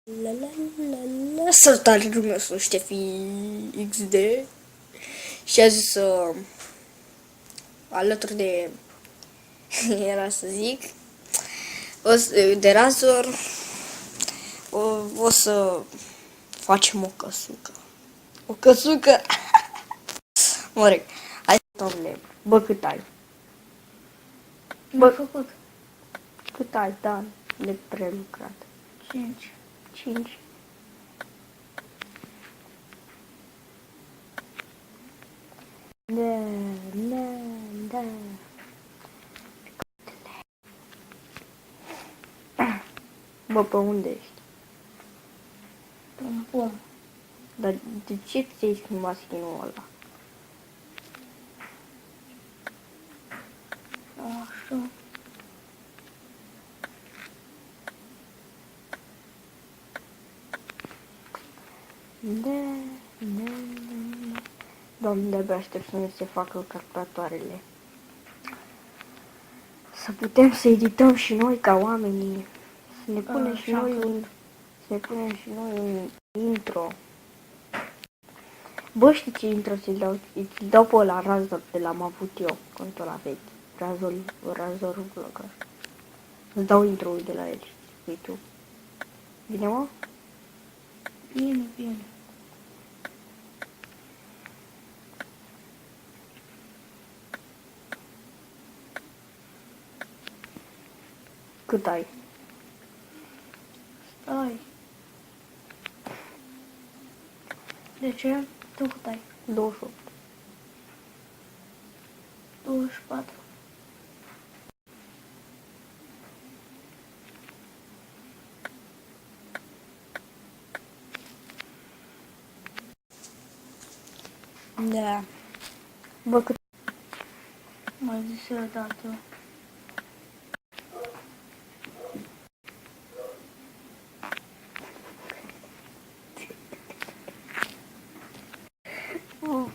La la la la. Salutare, lumea, sunt Ștefi XD și azi alături de era să zic de Razor o să facem o căsucă. O căsucă. Mă rog, hai domnule, bă, cât ai? Bă, făcut. Cât ai, Dan, de prelucrat? 5. 5. Da. Bă, pe unde ești? Un pom. Dar de ce ți-ai schimbat skin-ul ăla? Așa. Doamne, de-abia aștept să ne se facă calculatoarele. Să putem să edităm și noi ca oamenii. Să ne punem și noi un intro. Bă, știi ce intro ți-l dau? Ți-l dau pe ăla Razor de l-am avut eu, contul ăla vechi. Razor Vlogger. Îți dau intro-ul de la el, YouTube. Bine, mă? Bine. Cât ai? Stai. De ce? Tu cât ai? 28. 24. Da. Bă, cât? Mai zis eu dată.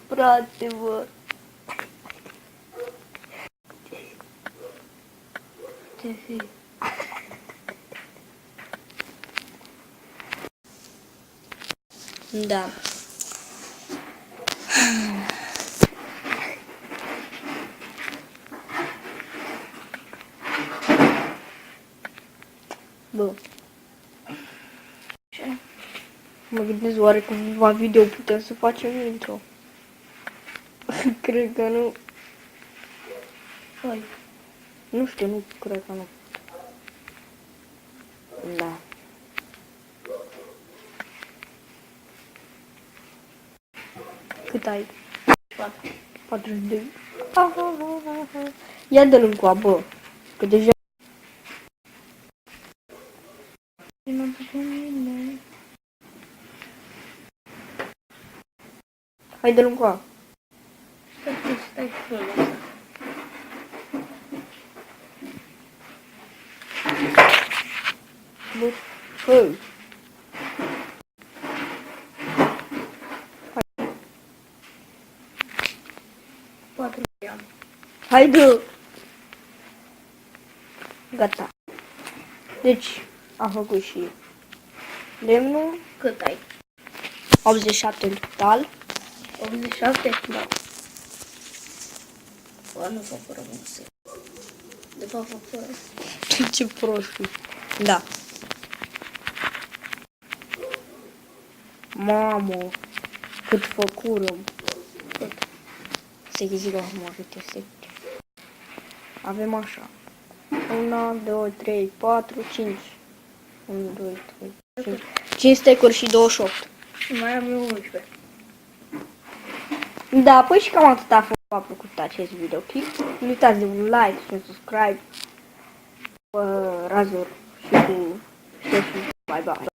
Frate, bă. Ce fi? Da. Bă. Ce? Mă gândesc oare cu Viva Video putem să facem intro. Cred că nu. Hai. Nu știu, nu cred că nu. Da. Cât ai? 4. 42. Ia dă-l încoa, bă. Că deja... Vină după mine. Hai dă-l încoa. Stai cu felul ăsta. Bă, fă. Patru am. Hai dă. Gata. Deci, am făcut și lemnul. Cât ai? 87 în total. 87? Da. Bă, nu fac fără muse. De fapt fac fără. Ce prost. Da. Mamă, cât făcurăm. Cât? Să zic acum cât este. Avem așa. 1, 2, 3, 4, 5. 1, 2, 3, 5. 5 stecuri și 28. Mai am eu 11. Da, păi și cam atât a plăcut acest video clip. Nu uitați de un like și un subscribe. Razor și cu Ștefi. Bye bye.